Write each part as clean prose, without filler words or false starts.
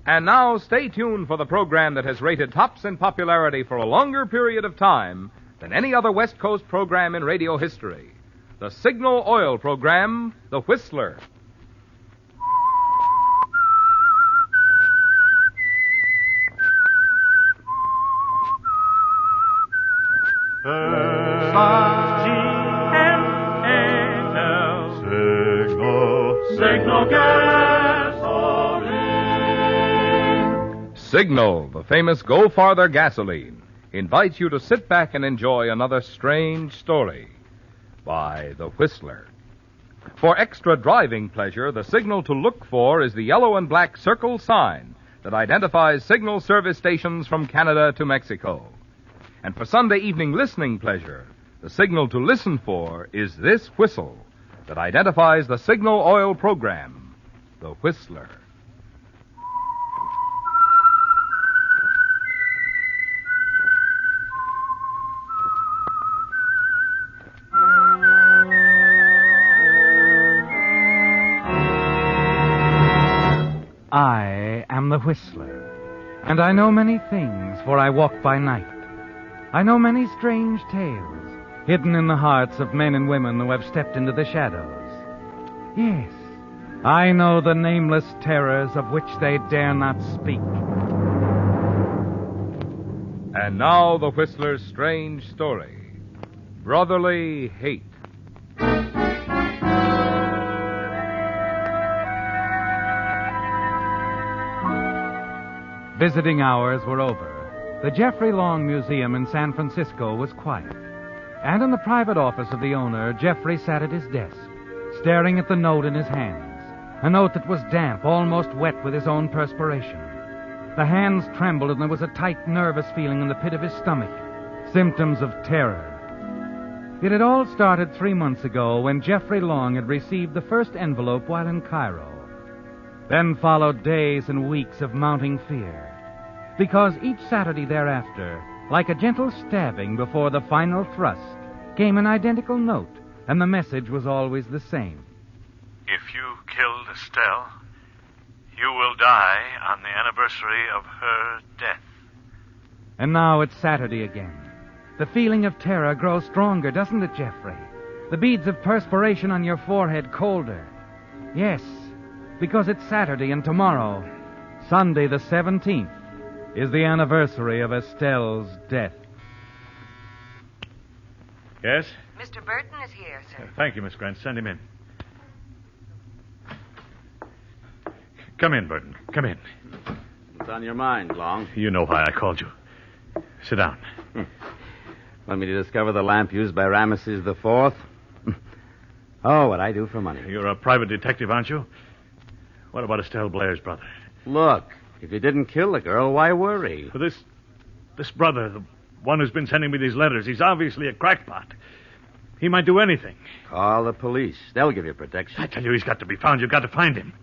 And now, stay tuned for the program that has rated tops in popularity for a longer period of time than any other West Coast program in radio history. The Signal Oil program, The Whistler. Signal gasoline. Signal, the famous Go Farther gasoline, invites you to sit back and enjoy another strange story by The Whistler. For extra driving pleasure, the signal to look for is the yellow and black circle sign that identifies signal service stations from Canada to Mexico. And for Sunday evening listening pleasure, the signal to listen for is this whistle that identifies the Signal Oil program, The Whistler. I am the Whistler, and I know many things, for I walk by night. I know many strange tales, hidden in the hearts of men and women who have stepped into the shadows. Yes, I know the nameless terrors of which they dare not speak. And now the Whistler's strange story, Brotherly Hate. Visiting hours were over. The Jeffrey Long Museum in San Francisco was quiet. And in the private office of the owner, Jeffrey sat at his desk, staring at the note in his hands, a note that was damp, almost wet with his own perspiration. The hands trembled, and there was a tight, nervous feeling in the pit of his stomach, symptoms of terror. It had all started 3 months ago when Jeffrey Long had received the first envelope while in Cairo. Then followed days and weeks of mounting fear, because each Saturday thereafter, like a gentle stabbing before the final thrust, came an identical note, and the message was always the same. If you killed Estelle, you will die on the anniversary of her death. And now it's Saturday again. The feeling of terror grows stronger, doesn't it, Jeffrey? The beads of perspiration on your forehead colder. Yes, because it's Saturday, and tomorrow, Sunday the 17th, is the anniversary of Estelle's death. Yes? Mr. Burton is here, sir. Thank you, Miss Grant. Send him in. Come in, Burton. Come in. What's on your mind, Long? You know why I called you. Sit down. Want me to discover the lamp used by Ramesses IV? Oh, what I do for money. You're a private detective, aren't you? What about Estelle Blair's brother? Look, if you didn't kill the girl, why worry? For this brother, the one who's been sending me these letters, he's obviously a crackpot. He might do anything. Call the police. They'll give you protection. I tell you, he's got to be found. You've got to find him.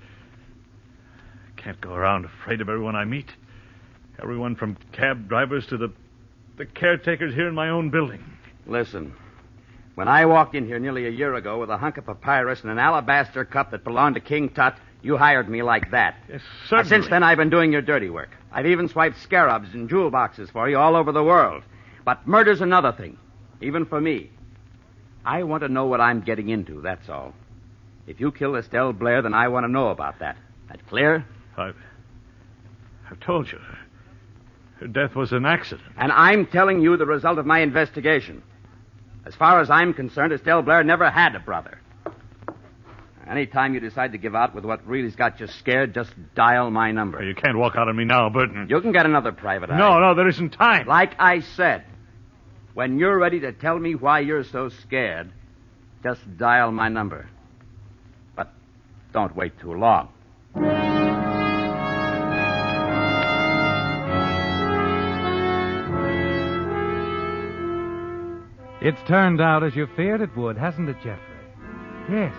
I can't go around afraid of everyone I meet. Everyone from cab drivers to the caretakers here in my own building. Listen, when I walked in here nearly a year ago with a hunk of papyrus and an alabaster cup that belonged to King Tut, you hired me like that. Yes, certainly. Since then, I've been doing your dirty work. I've even swiped scarabs and jewel boxes for you all over the world. But murder's another thing, even for me. I want to know what I'm getting into, that's all. If you kill Estelle Blair, then I want to know about that. That clear? I've told you. Her death was an accident. And I'm telling you the result of my investigation. As far as I'm concerned, Estelle Blair never had a brother. Anytime you decide to give out with what really's got you scared, just dial my number. You can't walk out on me now, Burton. You can get another private eye. No, there isn't time. Like I said, when you're ready to tell me why you're so scared, just dial my number. But don't wait too long. It's turned out as you feared it would, hasn't it, Jeffrey? Yes.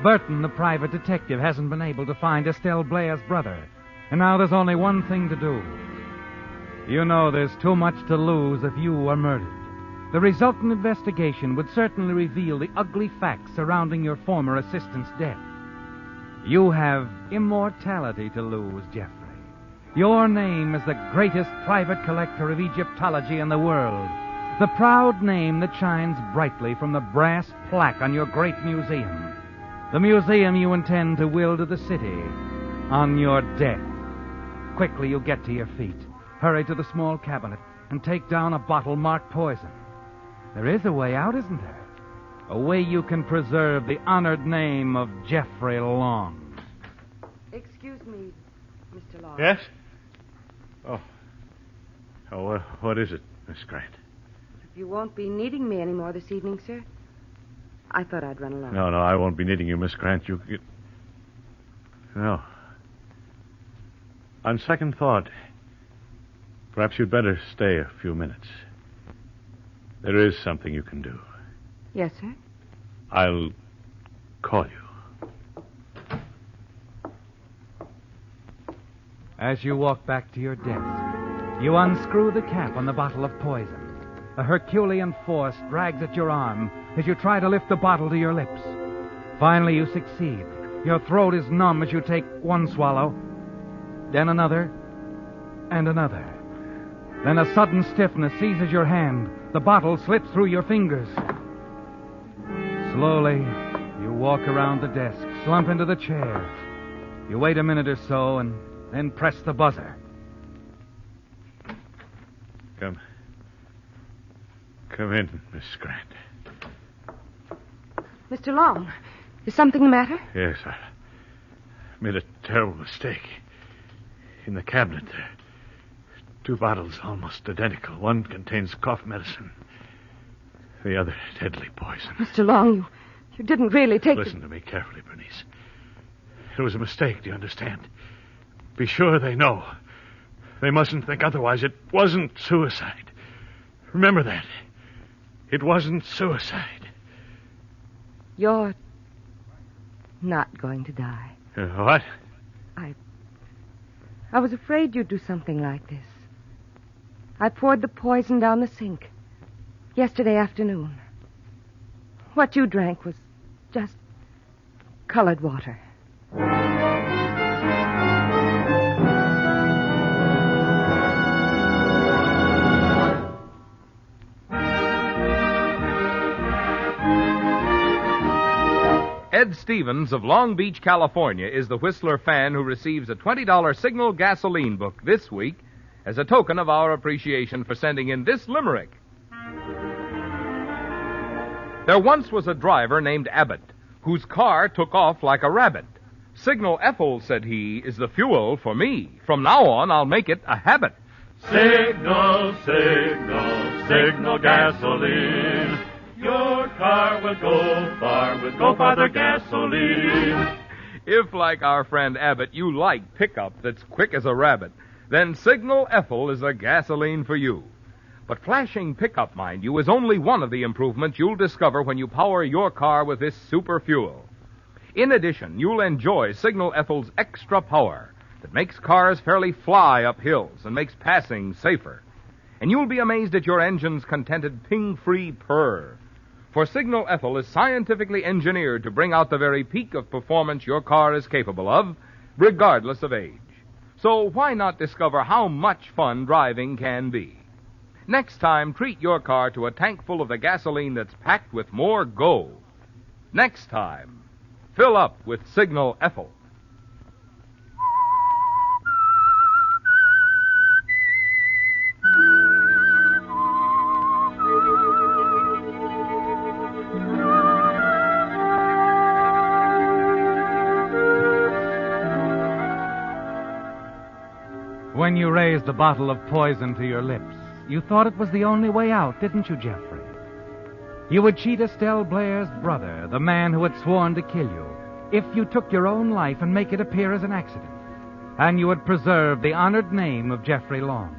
Burton, the private detective, hasn't been able to find Estelle Blair's brother. And now there's only one thing to do. You know there's too much to lose if you were murdered. The resultant investigation would certainly reveal the ugly facts surrounding your former assistant's death. You have immortality to lose, Jeffrey. Your name is the greatest private collector of Egyptology in the world. The proud name that shines brightly from the brass plaque on your great museum. The museum you intend to will to the city on your death. Quickly you get to your feet, hurry to the small cabinet, and take down a bottle marked poison. There is a way out, isn't there? A way you can preserve the honored name of Jeffrey Long. Excuse me, Mr. Long. Yes? Oh, what is it, Miss Grant? You won't be needing me anymore this evening, sir. I thought I'd run along. No, I won't be needing you, Miss Grant. No. On second thought, perhaps you'd better stay a few minutes. There is something you can do. Yes, sir? I'll call you. As you walk back to your desk, you unscrew the cap on the bottle of poison. A Herculean force drags at your arm as you try to lift the bottle to your lips. Finally, you succeed. Your throat is numb as you take one swallow, then another, and another. Then a sudden stiffness seizes your hand. The bottle slips through your fingers. Slowly, you walk around the desk, slump into the chair. You wait a minute or so and then press the buzzer. Come in, Miss Grant. Mr. Long, is something the matter? Yes, I made a terrible mistake. In the cabinet there, 2 bottles almost identical. One contains cough medicine. The other, deadly poison. Mr. Long, you didn't really take... Listen to me carefully, Bernice. It was a mistake, do you understand? Be sure they know. They mustn't think otherwise. It wasn't suicide. Remember that. It wasn't suicide. You're not going to die. What? I was afraid you'd do something like this. I poured the poison down the sink yesterday afternoon. What you drank was just colored water. Ed Stevens of Long Beach, California, is the Whistler fan who receives a $20 Signal gasoline book this week as a token of our appreciation for sending in this limerick. There once was a driver named Abbott whose car took off like a rabbit. Signal Ethel, said he, is the fuel for me. From now on, I'll make it a habit. Signal, signal, signal gasoline. Your car will go far with Go Farther gasoline. If, like our friend Abbott, you like pickup that's quick as a rabbit, then Signal Ethel is a gasoline for you. But flashing pickup, mind you, is only one of the improvements you'll discover when you power your car with this super fuel. In addition, you'll enjoy Signal Ethel's extra power that makes cars fairly fly up hills and makes passing safer. And you'll be amazed at your engine's contented ping-free purr. For Signal Ethel is scientifically engineered to bring out the very peak of performance your car is capable of, regardless of age. So why not discover how much fun driving can be? Next time, treat your car to a tank full of the gasoline that's packed with more go. Next time, fill up with Signal Ethel. When you raised the bottle of poison to your lips, you thought it was the only way out, didn't you, Jeffrey? You would cheat Estelle Blair's brother, the man who had sworn to kill you, if you took your own life and make it appear as an accident. And you would preserve the honored name of Jeffrey Long.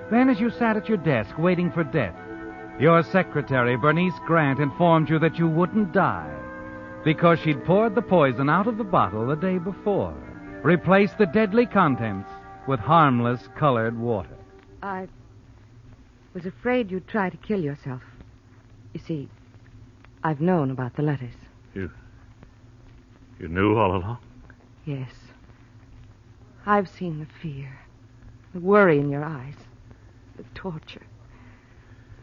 Then, as you sat at your desk waiting for death, your secretary, Bernice Grant, informed you that you wouldn't die because she'd poured the poison out of the bottle the day before, replaced the deadly contents with harmless colored water. I was afraid you'd try to kill yourself. You see, I've known about the letters. You knew all along? Yes. I've seen the fear, the worry in your eyes, the torture.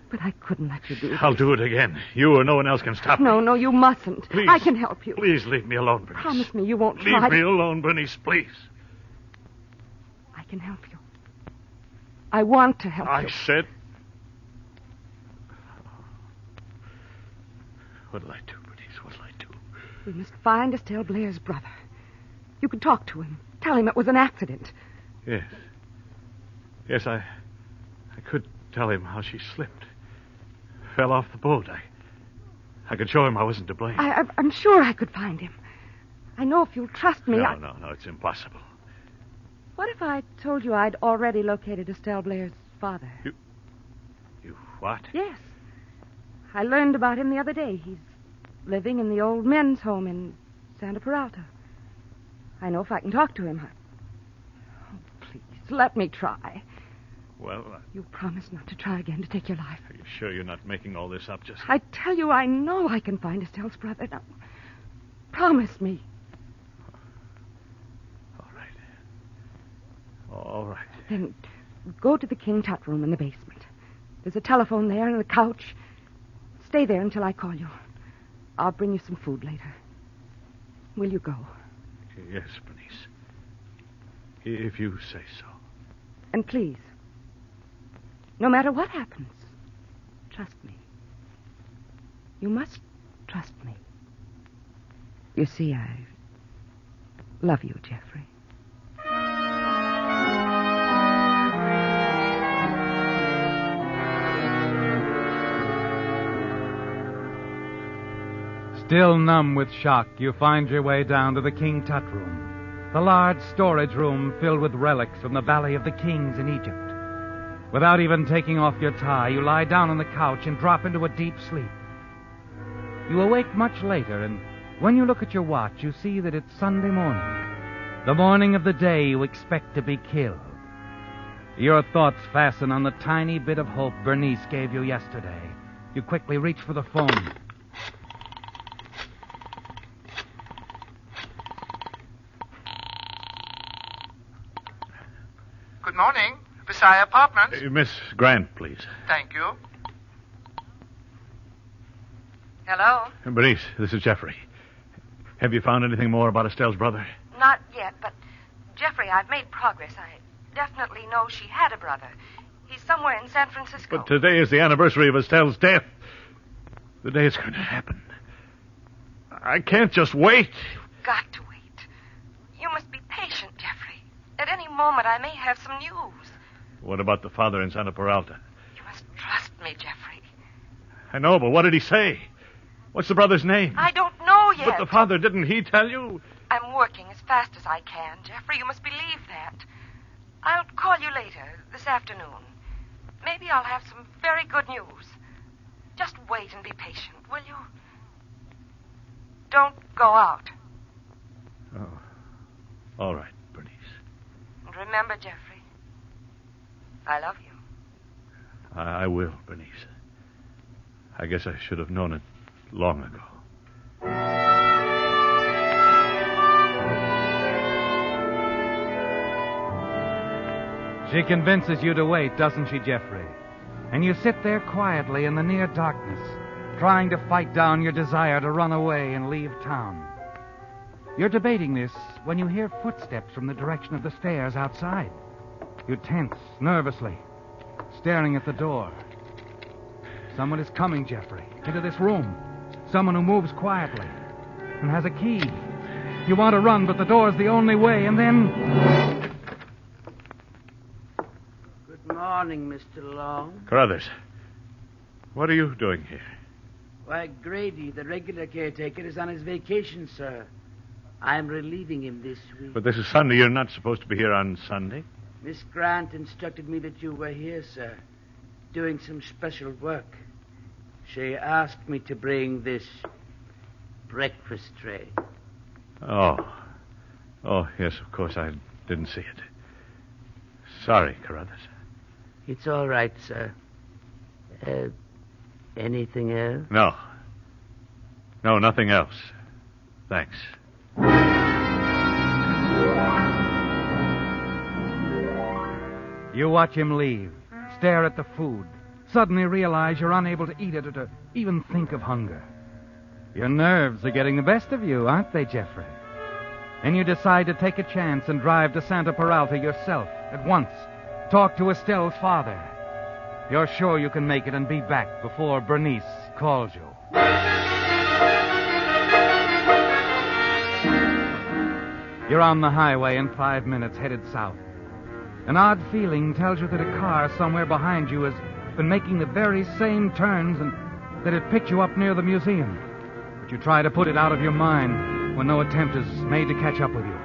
But I couldn't let you do this. I'll do it again. You or no one else can stop me. No, you mustn't. Please. I can help you. Please leave me alone, Bernice. Promise me you won't try. Leave me alone, Bernice, please. I can help you. I want to help you. I said... What'll I do, Bernice? What'll I do? We must find Estelle Blair's brother. You could talk to him. Tell him it was an accident. Yes. Yes, I could tell him how she slipped. Fell off the boat. I could show him I wasn't to blame. I'm sure I could find him. I know if you'll trust me. No, it's impossible. What if I told you I'd already located Estelle Blair's father? You what? Yes. I learned about him the other day. He's living in the old men's home in Santa Peralta. I know if I can talk to him. Oh, please, let me try. Well, You promise not to try again to take your life. are you sure you're not making all this up just... I tell you, I know I can find Estelle's brother. Now, promise me. All right. All right. Then go to the King Tut room in the basement. There's a telephone there and a couch. Stay there until I call you. I'll bring you some food later. Will you go? Yes, Bernice. If you say so. And please, no matter what happens, trust me. You must trust me. You see, I love you, Jeffrey. Still numb with shock, you find your way down to the King Tut room, the large storage room filled with relics from the Valley of the Kings in Egypt. Without even taking off your tie, you lie down on the couch and drop into a deep sleep. You awake much later, and when you look at your watch, you see that it's Sunday morning, the morning of the day you expect to be killed. Your thoughts fasten on the tiny bit of hope Bernice gave you yesterday. You quickly reach for the phone. Good morning. Visaya Apartments. Miss Grant, please. Thank you. Hello? Bernice, this is Jeffrey. Have you found anything more about Estelle's brother? Not yet, but Jeffrey, I've made progress. I definitely know she had a brother. He's somewhere in San Francisco. But today is the anniversary of Estelle's death. The day it's going to happen. I can't just wait. You've got to wait. You must be patient, Jeffrey. At any moment, I may have some news. What about the father in Santa Peralta? You must trust me, Jeffrey. I know, but what did he say? What's the brother's name? I don't know yet. But the father, didn't he tell you? I'm working as fast as I can, Jeffrey. You must believe that. I'll call you later, this afternoon. Maybe I'll have some very good news. Just wait and be patient, will you? Don't go out. Oh. All right, Bernice. And remember, Jeffrey, I love you. I will, Bernice. I guess I should have known it long ago. She convinces you to wait, doesn't she, Jeffrey? And you sit there quietly in the near darkness, trying to fight down your desire to run away and leave town. You're debating this when you hear footsteps from the direction of the stairs outside. You tense nervously, staring at the door. Someone is coming, Jeffrey, into this room. Someone who moves quietly and has a key. You want to run, but the door's the only way, and then... Good morning, Mr. Long. Carruthers, what are you doing here? Why, Grady, the regular caretaker, is on his vacation, sir. I'm relieving him this week. But this is Sunday. You're not supposed to be here on Sunday. Miss Grant instructed me that you were here, sir, doing some special work. She asked me to bring this breakfast tray. Oh, yes, of course, I didn't see it. Sorry, Carruthers. It's all right, sir. Anything else? No, nothing else. Thanks. You watch him leave, stare at the food, suddenly realize you're unable to eat it or to even think of hunger. Your nerves are getting the best of you, aren't they, Jeffrey? And you decide to take a chance and drive to Santa Peralta yourself at once. Talk to Estelle's father. You're sure you can make it and be back before Bernice calls you. You're on the highway in 5 minutes, headed south. An odd feeling tells you that a car somewhere behind you has been making the very same turns and that it picked you up near the museum. But you try to put it out of your mind when no attempt is made to catch up with you.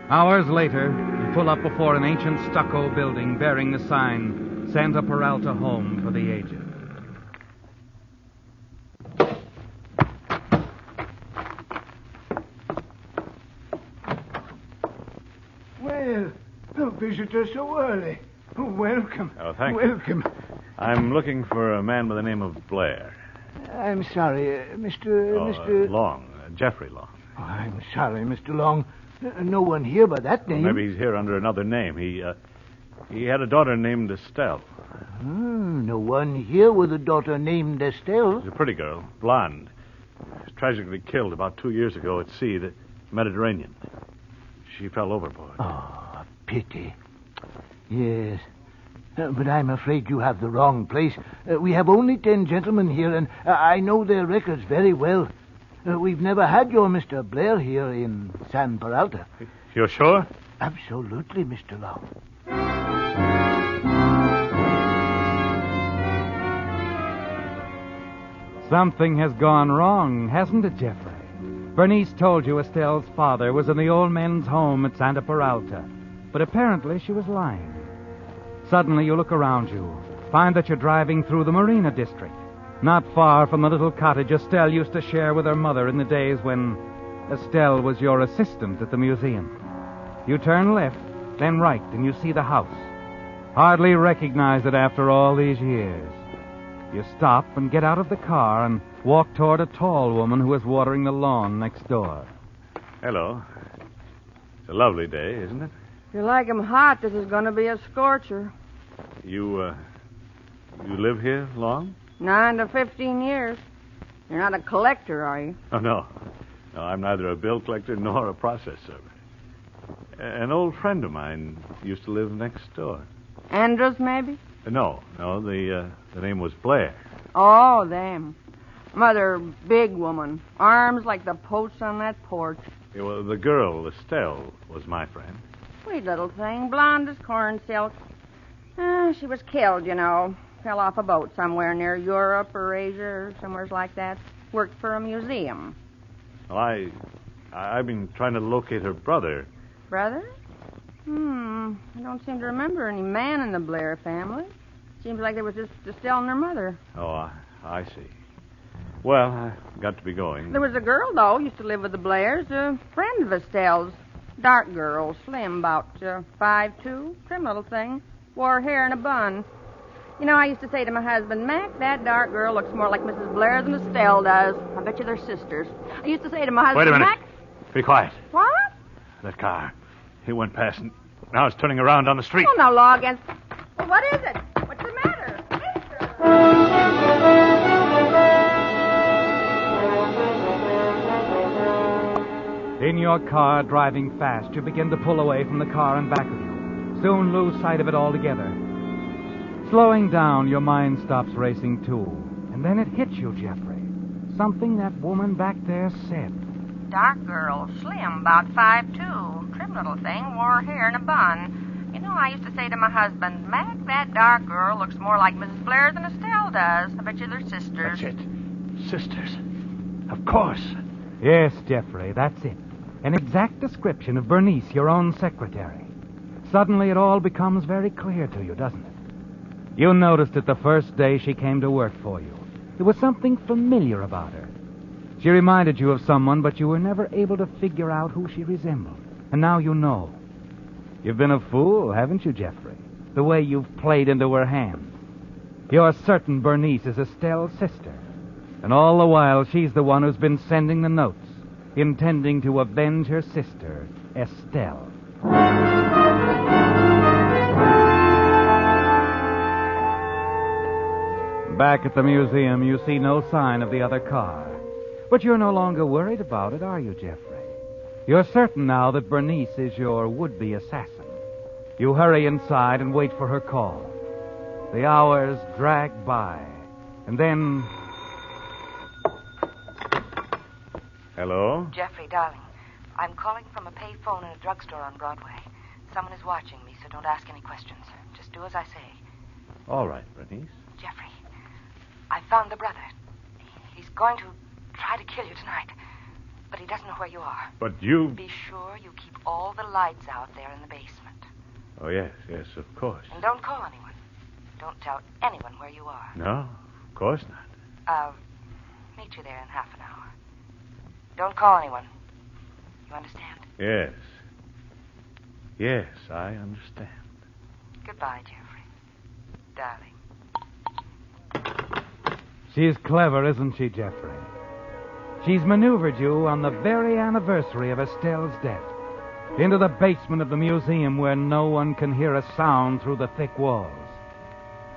Hours later, you pull up before an ancient stucco building bearing the sign, Santa Peralta Home for the Aged. Well, no visitor so early. Welcome. Oh, thank you. Welcome. I'm looking for a man by the name of Blair. I'm sorry, Mr. Long. Jeffrey Long. Oh, I'm sorry, Mr. Long. No one here by that name. Maybe he's here under another name. He had a daughter named Estelle. No one here with a daughter named Estelle. She's a pretty girl, blonde. She was tragically killed about 2 years ago at sea, the Mediterranean. She fell overboard. Oh, pity. Yes. But I'm afraid you have the wrong place. We have only 10 gentlemen here, and I know their records very well. We've never had your Mr. Blair here in San Peralta. You're sure? Absolutely, Mr. Long. Something has gone wrong, hasn't it, Jeffrey? Bernice told you Estelle's father was in the old men's home at Santa Peralta, but apparently she was lying. Suddenly you look around you, find that you're driving through the Marina district, not far from the little cottage Estelle used to share with her mother in the days when Estelle was your assistant at the museum. You turn left, then right, and you see the house. Hardly recognize it after all these years. You stop and get out of the car and walk toward a tall woman who is watering the lawn next door. Hello. It's a lovely day, isn't it? If you like 'em hot, this is going to be a scorcher. You live here long? 9 to 15 years. You're not a collector, are you? Oh, no. No, I'm neither a bill collector nor a process server. An old friend of mine used to live next door. Andrews, maybe? No, the name was Blair. Oh, them. Mother, big woman. Arms like the posts on that porch. Yeah, well, the girl, Estelle, was my friend. Sweet little thing, blonde as corn silk. She was killed, you know. Fell off a boat somewhere near Europe or Asia or somewhere like that. Worked for a museum. Well, I've been trying to locate her brother. Brother? I don't seem to remember any man in the Blair family. Seems like there was just Estelle and her mother. Oh, I see. Well, I've got to be going. There was a girl, though, used to live with the Blairs, a friend of Estelle's. Dark girl, slim, about 5'2", trim little thing. Wore hair in a bun. You know, I used to say to my husband, Mac, that dark girl looks more like Mrs. Blair than Estelle does. I bet you they're sisters. I used to say to my husband, Wait a minute. Mac... Be quiet. What? That car. He went past and now it's turning around on the street. Oh, no law against... Well, what is it? What's the matter? In your car, driving fast, you begin to pull away from the car in back of you. Soon lose sight of it altogether. Slowing down, your mind stops racing too. And then it hits you, Jeffrey. Something that woman back there said. Dark girl, slim, about 5'2", trim little thing, wore hair in a bun. You know, I used to say to my husband, Mac, that dark girl looks more like Mrs. Blair than Estelle does. I bet you they're sisters. That's it. Sisters. Of course. Yes, Jeffrey, that's it. An exact description of Bernice, your own secretary. Suddenly it all becomes very clear to you, doesn't it? You noticed it the first day she came to work for you. There was something familiar about her. She reminded you of someone, but you were never able to figure out who she resembled. And now you know. You've been a fool, haven't you, Jeffrey? The way you've played into her hands. You're certain Bernice is Estelle's sister. And all the while, she's the one who's been sending the notes, intending to avenge her sister, Estelle. Back at the museum, you see no sign of the other car. But you're no longer worried about it, are you, Jeffrey? You're certain now that Bernice is your would-be assassin. You hurry inside and wait for her call. The hours drag by, and then... Hello? Jeffrey, darling, I'm calling from a pay phone in a drugstore on Broadway. Someone is watching me, so don't ask any questions. Just do as I say. All right, Bernice. Jeffrey, I found the brother. He's going to try to kill you tonight, but he doesn't know where you are. But you... Be sure you keep all the lights out there in the basement. Oh, yes, of course. And don't call anyone. Don't tell anyone where you are. No, of course not. I'll meet you there in half an hour. Don't call anyone. You understand? Yes. Yes, I understand. Goodbye, Jeffrey. Darling. She's clever, isn't she, Jeffrey? She's maneuvered you on the very anniversary of Estelle's death into the basement of the museum where no one can hear a sound through the thick walls.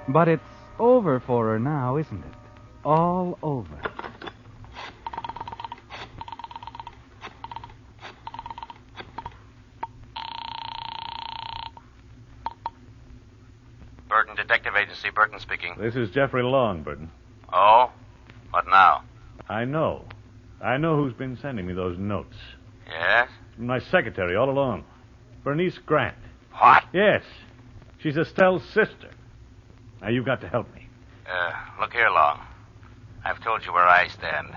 But it's over for her now, isn't it? All over. Burton Detective Agency, Burton speaking. This is Jeffrey Long, Burton. Oh? What now? I know. I know who's been sending me those notes. Yes? My secretary all along. Bernice Grant. What? Yes. She's Estelle's sister. Now, you've got to help me. Look here, Long. I've told you where I stand.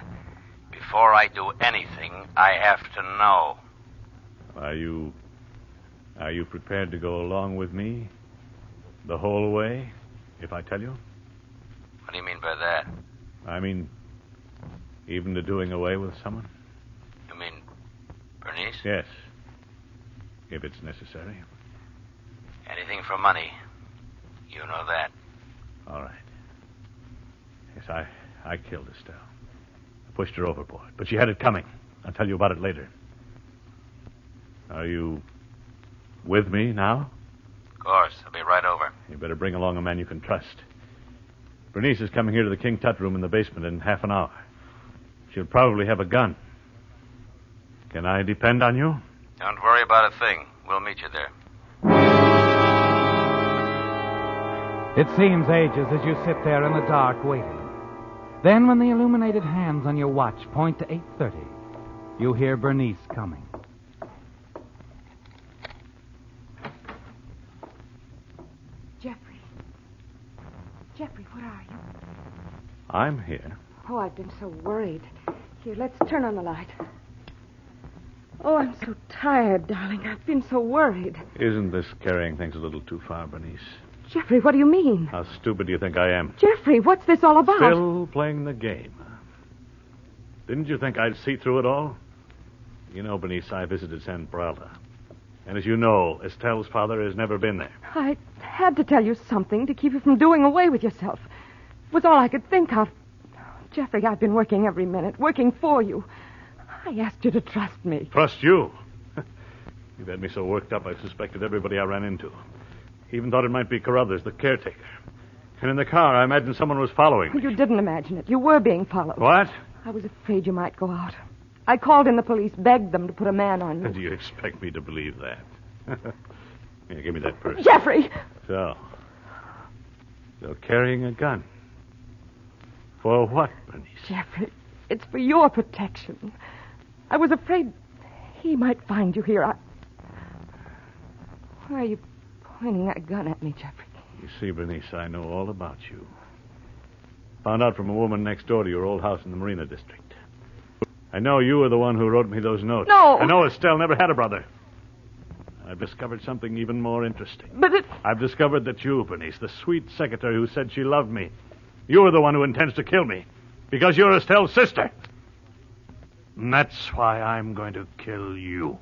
Before I do anything, I have to know. Are you prepared to go along with me the whole way, if I tell you? What do you mean by that? I mean, even to doing away with someone? You mean Bernice? Yes. If it's necessary. Anything for money. You know that. All right. Yes, I killed Estelle. I pushed her overboard, but she had it coming. I'll tell you about it later. Are you with me now? Of course. I'll be right over. You better bring along a man you can trust. Bernice is coming here to the King Tut room in the basement in half an hour. She'll probably have a gun. Can I depend on you? Don't worry about a thing. We'll meet you there. It seems ages as you sit there in the dark waiting. Then when the illuminated hands on your watch point to 8:30, you hear Bernice coming. Jeffrey, what are you? I'm here. Oh, I've been so worried. Here, let's turn on the light. Oh, I'm so tired, darling. I've been so worried. Isn't this carrying things a little too far, Bernice? Jeffrey, what do you mean? How stupid do you think I am? Jeffrey, what's this all about? Still playing the game. Didn't you think I'd see through it all? You know, Bernice, I visited San Peralta. And as you know, Estelle's father has never been there. I had to tell you something to keep you from doing away with yourself. It was all I could think of. Jeffrey, I've been working every minute, working for you. I asked you to trust me. Trust you? You've had me so worked up, I've suspected everybody I ran into. Even thought it might be Carruthers, the caretaker. And in the car, I imagined someone was following me. You didn't imagine it. You were being followed. What? I was afraid you might go out. I called in the police, begged them to put a man on you. Do you expect me to believe that? Here, give me that purse. Jeffrey! So carrying a gun. For what, Bernice? Jeffrey, it's for your protection. I was afraid he might find you here. Why are you pointing that gun at me, Jeffrey? You see, Bernice, I know all about you. Found out from a woman next door to your old house in the Marina District. I know you were the one who wrote me those notes. No! I know Estelle never had a brother. I've discovered something even more interesting. But it... I've discovered that you, Bernice, the sweet secretary who said she loved me, you're the one who intends to kill me. Because you're Estelle's sister. And that's why I'm going to kill you.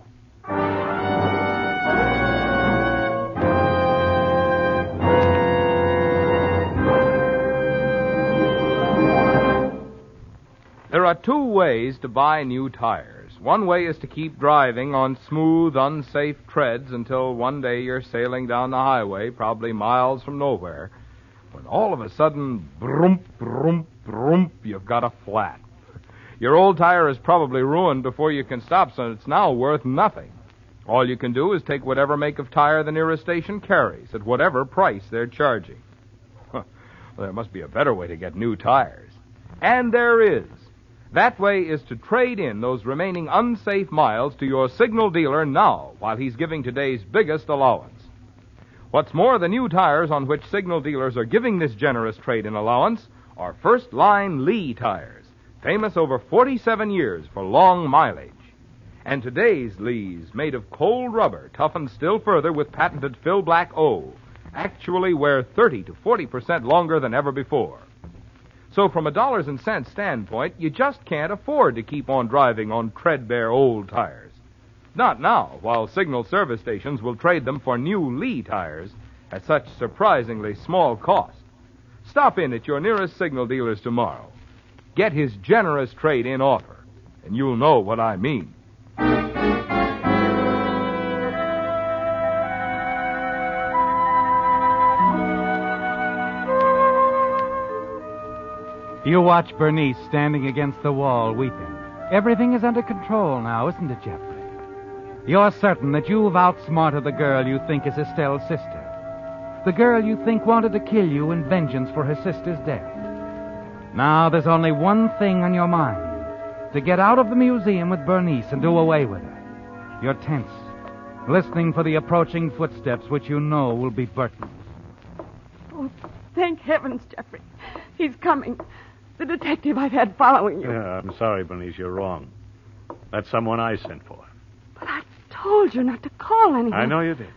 There are two ways to buy new tires. One way is to keep driving on smooth, unsafe treads until one day you're sailing down the highway, probably miles from nowhere. when all of a sudden, broomp, broomp, broomp, you've got a flat. Your old tire is probably ruined before you can stop, so it's now worth nothing. All you can do is take whatever make of tire the nearest station carries at whatever price they're charging. Well, there must be a better way to get new tires. And there is. That way is to trade in those remaining unsafe miles to your signal dealer now while he's giving today's biggest allowance. What's more, the new tires on which signal dealers are giving this generous trade-in allowance are first-line Lee tires, famous over 47 years for long mileage. And today's Lees, made of cold rubber, toughened still further with patented Fill Black O, actually wear 30 to 40% longer than ever before. So from a dollars and cents standpoint, you just can't afford to keep on driving on treadbare old tires. Not now, while signal service stations will trade them for new Lee tires at such surprisingly small cost. Stop in at your nearest signal dealers tomorrow. Get his generous trade-in offer, and you'll know what I mean. You watch Bernice standing against the wall, weeping. Everything is under control now, isn't it, Jeffrey? You're certain that you've outsmarted the girl you think is Estelle's sister. The girl you think wanted to kill you in vengeance for her sister's death. Now there's only one thing on your mind. To get out of the museum with Bernice and do away with her. You're tense, listening for the approaching footsteps which you know will be Burton's. Oh, thank heavens, Jeffrey. He's coming. The detective I've had following you. Yeah, I'm sorry, Bernice, you're wrong. That's someone I sent for. But I told you not to call anyone. I know you did.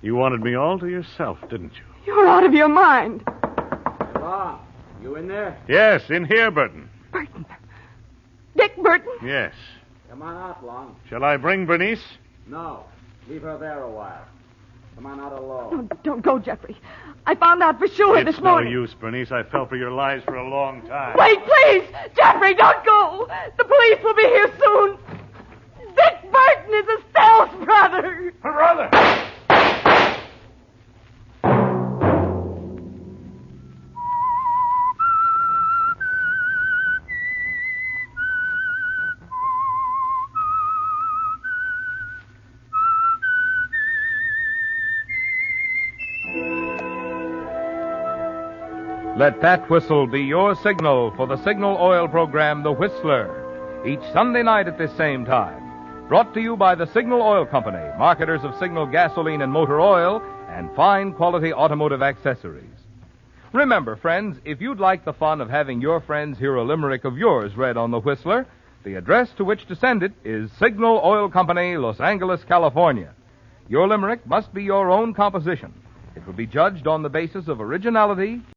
You wanted me all to yourself, didn't you? You're out of your mind. Hello? You in there? Yes, in here, Burton. Burton. Dick Burton? Yes. Come on out, Long. Shall I bring Bernice? No. Leave her there a while. Come on out alone. Oh, don't go, Jeffrey. I found out for sure this morning. It's no use, Bernice. I fell for your lies for a long time. Wait, please! Jeffrey, don't go! The police will be here soon. Dick Burton is Estelle's brother. Her brother! Let that whistle be your signal for the signal oil program, The Whistler, each Sunday night at this same time. Brought to you by the Signal Oil Company, marketers of Signal gasoline and motor oil, and fine quality automotive accessories. Remember, friends, if you'd like the fun of having your friends hear a limerick of yours read on The Whistler, the address to which to send it is Signal Oil Company, Los Angeles, California. Your limerick must be your own composition. It will be judged on the basis of originality,